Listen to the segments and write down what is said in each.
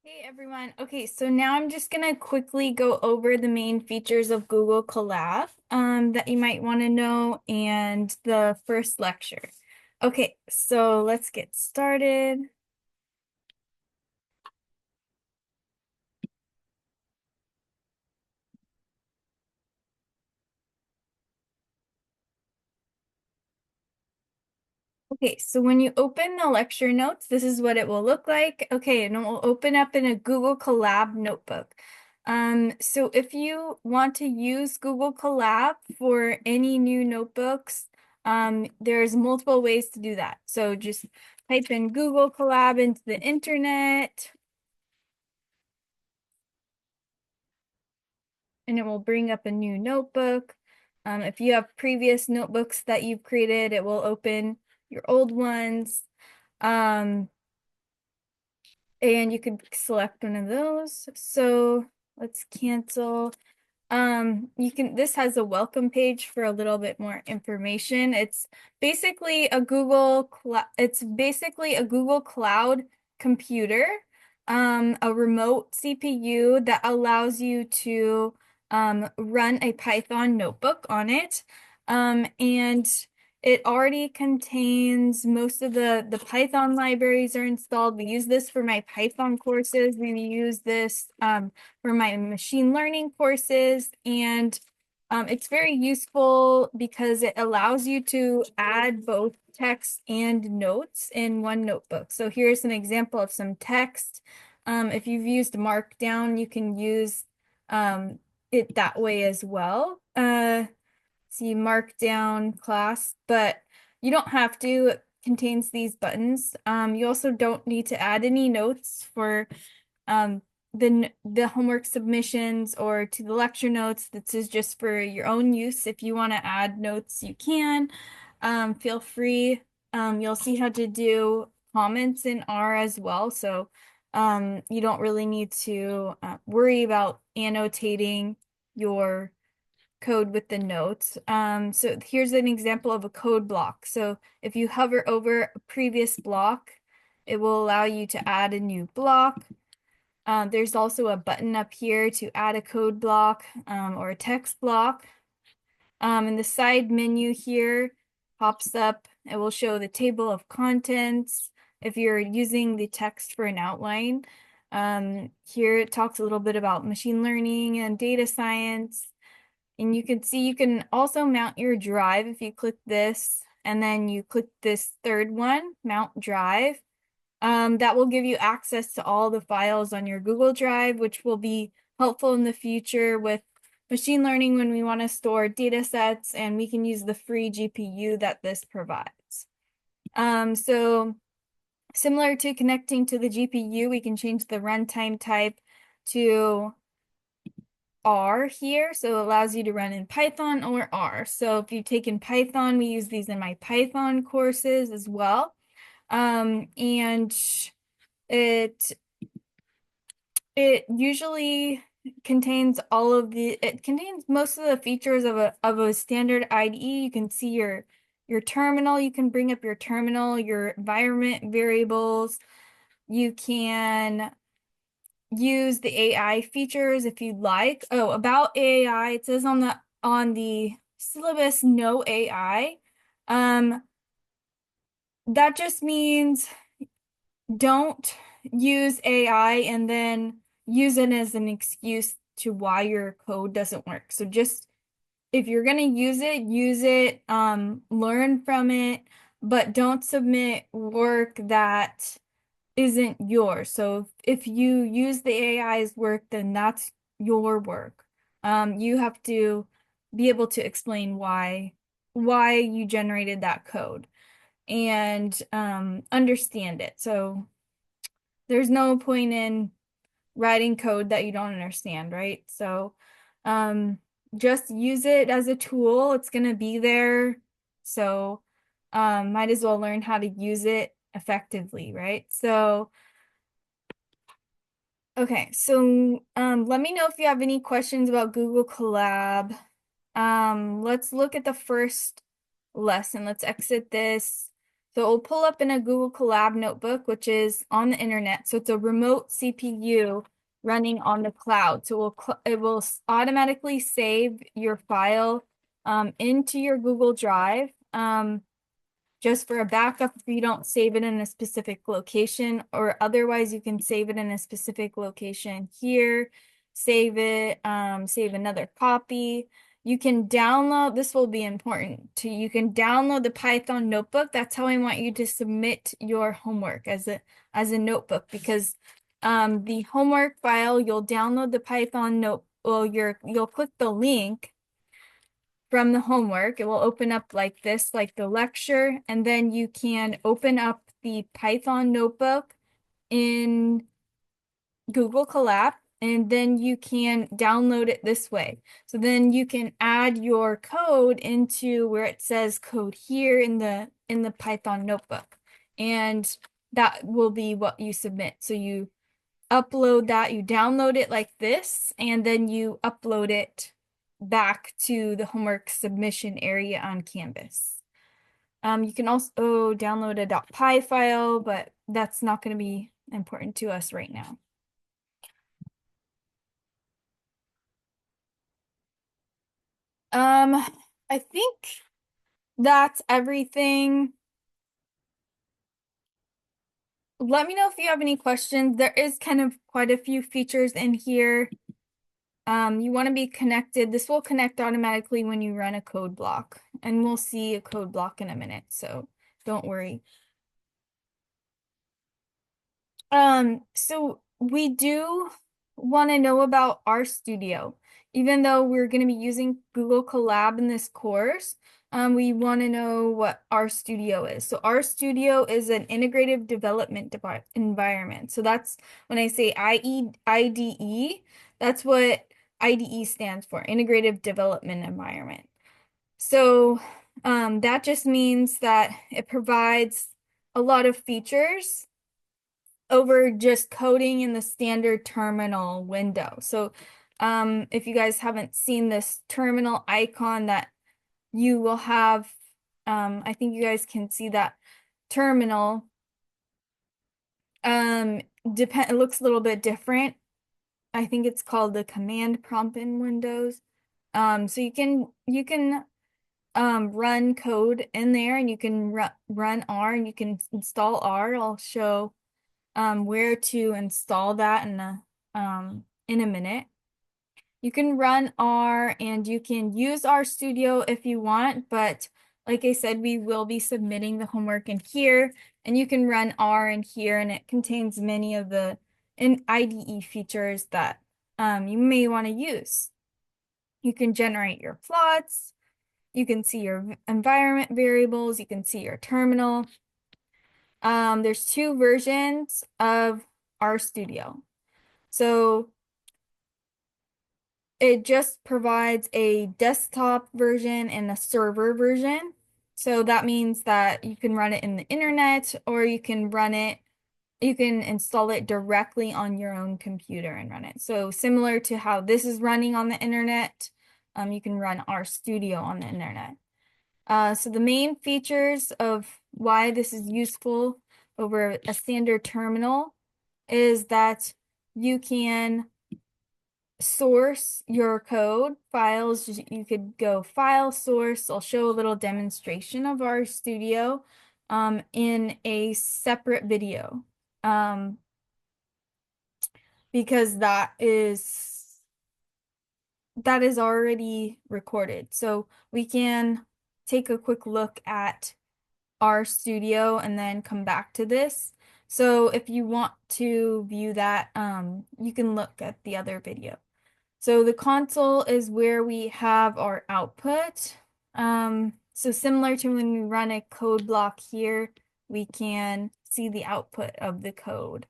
Hey everyone. Okay, so now I'm just gonna quickly go over the main features of Google Colab that you might want to know and the first lecture. Okay, so let's get started. Okay, so when you open the lecture notes, this is what it will look like. Okay, and it will open up in a Google Colab notebook. So if you want to use Google Colab for any new notebooks, there's multiple ways to do that. So just type in Google Colab into the internet, and it will bring up a new notebook. If you have previous notebooks that you've created, it will open your old ones. Um, and you could select one of those. So let's cancel. This has a welcome page for a little bit more information. It's basically a Google Cloud computer, a remote CPU that allows you to run a Python notebook on it. And it already contains most of the Python libraries are installed. We use this for my Python courses. We use this for my machine learning courses, and it's very useful because it allows you to add both text and notes in one notebook. So here's an example of some text. If you've used Markdown, you can use it that way as well. See Markdown class, but you don't have to. It contains these buttons. You also don't need to add any notes for um, the homework submissions or to the lecture notes. This is just for your own use. If you want to add notes, you can. Feel free. You'll see how to do comments in R as well. So you don't really need to worry about annotating your code with the notes. So here's an example of a code block. So if you hover over a previous block, it will allow you to add a new block. There's also a button up here to add a code block or a text block. And the side menu here pops up. It will show the table of contents if you're using the text for an outline. Here it talks a little bit about machine learning and data science. And you can see you can also mount your drive if you click this, and then you click this third one, Mount Drive. That will give you access to all the files on your Google Drive, which will be helpful in the future with machine learning when we want to store data sets, and we can use the free GPU that this provides. So similar to connecting to the GPU, we can change the runtime type to R here, so it allows you to run in Python or R. So if you've taken Python, we use these in my Python courses as well. And it it usually contains it contains most of the features of a standard IDE. You can see your terminal, you can bring up your terminal, your environment variables. You can use the AI features if you'd like. Oh, about AI, it says on the syllabus no AI. That just means don't use AI and then use it as an excuse to why your code doesn't work. So just if you're gonna use it, learn from it, but don't submit work that isn't yours. So if you use the AI's work, then that's your work. You have to be able to explain why you generated that code and understand it. So there's no point in writing code that you don't understand, right? So just use it as a tool. It's gonna be there. So might as well learn how to use it effectively, right? So okay, so let me know if you have any questions about Google Colab. Let's look at the first lesson. Let's exit this. So it will pull up in a Google Colab notebook, which is on the internet. So it's a remote CPU running on the cloud. So it will automatically save your file into your Google Drive. Just for a backup if you don't save it in a specific location, or otherwise you can save it in a specific location here, save it, save another copy. You can download, this will be important to you can download the Python notebook. That's how I want you to submit your homework as a notebook, because the homework file, you'll download the Python note, well, you'll click the link from the homework. It will open up like this, like the lecture, and then you can open up the Python notebook in Google Colab, and then you can download it this way. So then you can add your code into where it says code here in the Python notebook. And that will be what you submit. So you upload that, you download it like this, and then you upload it back to the homework submission area on Canvas. You can also download a .py file, but that's not going to be important to us right now. I think that's everything. Let me know if you have any questions. There is kind of quite a few features in here. You want to be connected. This will connect automatically when you run a code block, and we'll see a code block in a minute, so don't worry. So we do want to know about RStudio. Even though we're going to be using Google Colab in this course, we want to know what RStudio is. So RStudio is an integrative development environment. So that's when I say IDE, that's what IDE stands for, Integrative Development Environment. So that just means that it provides a lot of features over just coding in the standard terminal window. So if you guys haven't seen this terminal icon that you will have, I think you guys can see that terminal. It looks a little bit different. I think it's called the command prompt in Windows. So you can run code in there, and you can run R, and you can install R. I'll show where to install that in a minute. You can run R, and you can use RStudio if you want, but like I said, we will be submitting the homework in here, and you can run R in here, and it contains many of the IDE features that you may want to use. You can generate your plots, you can see your environment variables, you can see your terminal. There's two versions of RStudio. So it just provides a desktop version and a server version. So that means that you can run it in the internet, or you can install it directly on your own computer and run it. So similar to how this is running on the internet, you can run RStudio on the internet. So the main features of why this is useful over a standard terminal is that you can source your code files. You could go file source. I'll show a little demonstration of RStudio in a separate video, because that is already recorded. So we can take a quick look at RStudio and then come back to this. So if you want to view that, you can look at the other video. So the console is where we have our output. So similar to when we run a code block here, we can see the output of the code.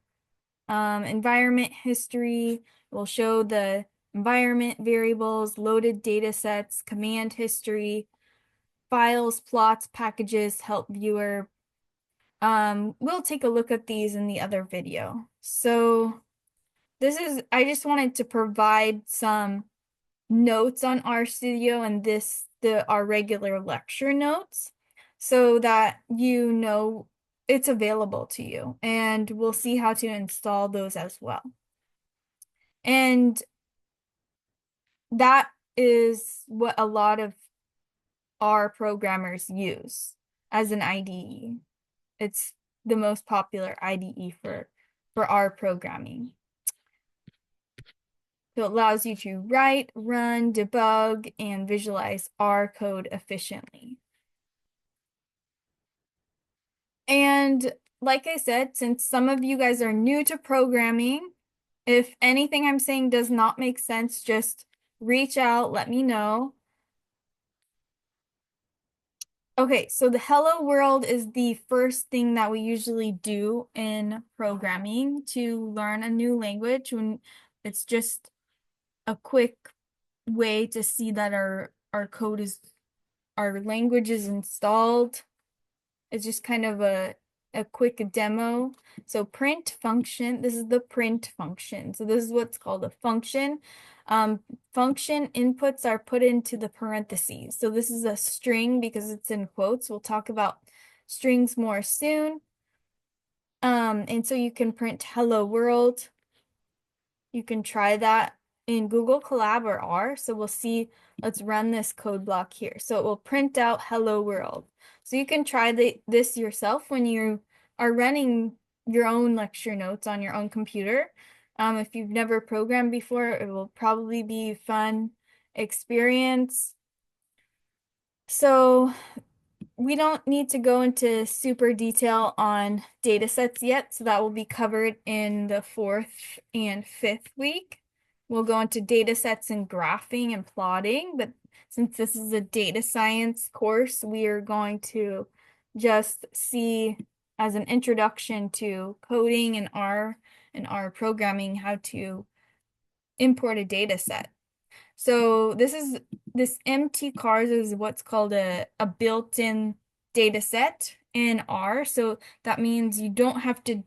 Environment history will show the environment variables, loaded data sets, command history, files, plots, packages, help viewer. We'll take a look at these in the other video. So I just wanted to provide some notes on RStudio and our regular lecture notes. so that you know it's available to you. And we'll see how to install those as well. And that is what a lot of R programmers use as an IDE. It's the most popular IDE for R programming. So it allows you to write, run, debug, and visualize R code efficiently. And like I said, since some of you guys are new to programming, if anything I'm saying does not make sense, just reach out, let me know. Okay, so the hello world is the first thing that we usually do in programming to learn a new language when it's just a quick way to see that our language is installed. It's just kind of a quick demo. So print function, this is the print function. So this is what's called a function. Function inputs are put into the parentheses. So this is a string because it's in quotes. We'll talk about strings more soon. And so you can print hello world. You can try that in Google Colab or R. So we'll see, let's run this code block here. So it will print out hello world. So you can try this yourself when you are running your own lecture notes on your own computer. If you've never programmed before, it will probably be a fun experience. So we don't need to go into super detail on data sets yet, so that will be covered in the 4th and 5th week. We'll go into data sets and graphing and plotting, but since this is a data science course, we are going to just see as an introduction to coding and R programming how to import a data set. So this empty cars is what's called a built-in data set in R. So that means you don't have to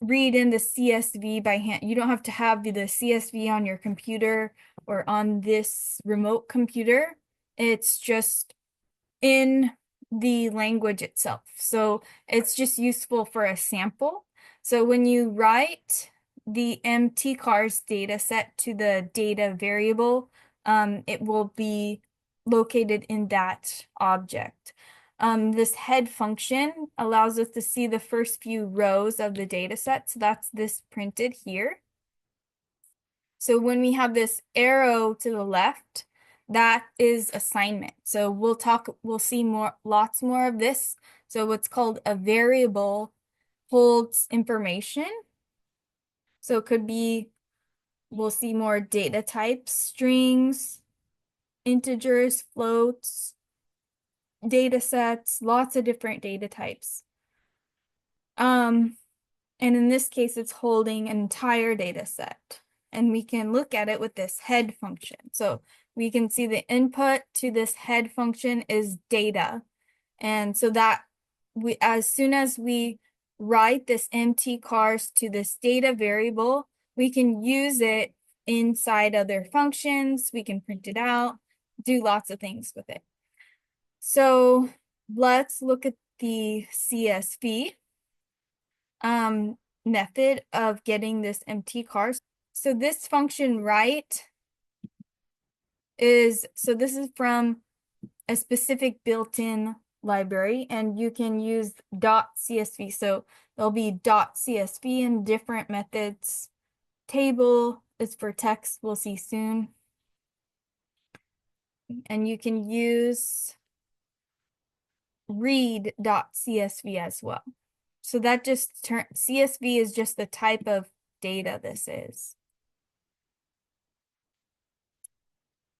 read in the CSV by hand. You don't have to have the CSV on your computer or on this remote computer. It's just in the language itself. So it's just useful for a sample. So when you write the empty cars data set to the data variable, it will be located in that object. This head function allows us to see the first few rows of the data set. So that's this printed here. So when we have this arrow to the left, that is assignment. So we'll see lots more of this. So what's called a variable holds information. So it could be, we'll see more data types, strings, integers, floats, data sets, lots of different data types. And in this case, it's holding an entire data set. And we can look at it with this head function. So we can see the input to this head function is data. And so that as soon as we write this empty cars to this data variable, we can use it inside other functions. We can print it out, do lots of things with it. So let's look at the CSV method of getting this empty cars. So this function write so this is from a specific built-in library, and you can use .csv. So there'll be .csv in different methods. Table is for text, we'll see soon. And you can use read.csv as well. So that just CSV is just the type of data this is.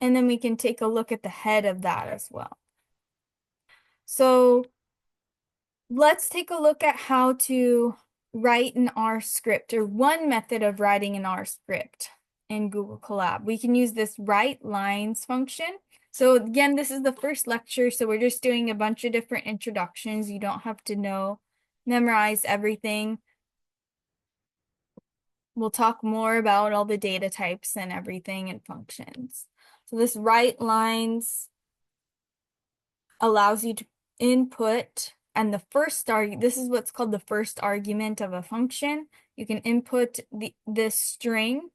And then we can take a look at the head of that as well. So let's take a look at how to write an R script, or one method of writing an R script in Google Colab. We can use this write lines function. So again, this is the first lecture, so we're just doing a bunch of different introductions. You don't have to memorize everything. We'll talk more about all the data types and everything and functions. So this write lines allows you to input, and this is what's called the first argument of a function. You can input this string,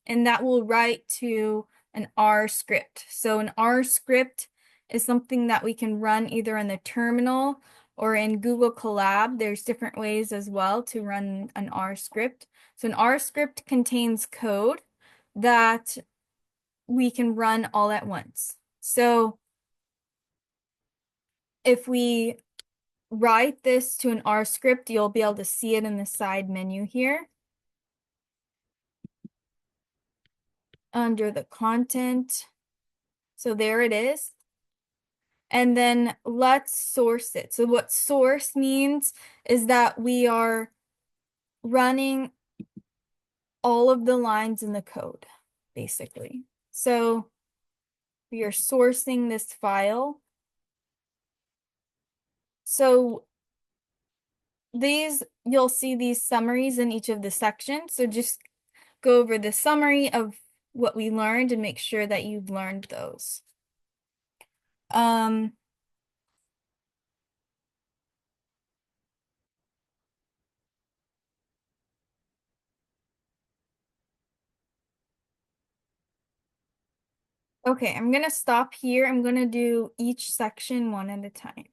and that will write to an R script. So an R script is something that we can run either in the terminal or in Google Colab. There's different ways as well to run an R script. So an R script contains code that we can run all at once. So if we write this to an R script, you'll be able to see it in the side menu here. Under the content. So there it is. And then let's source it. So what source means is that we are running all of the lines in the code, basically. So we are sourcing this file. So you'll see these summaries in each of the sections. So just go over the summary of what we learned and make sure that you've learned those. Okay, I'm gonna stop here. I'm gonna do each section one at a time.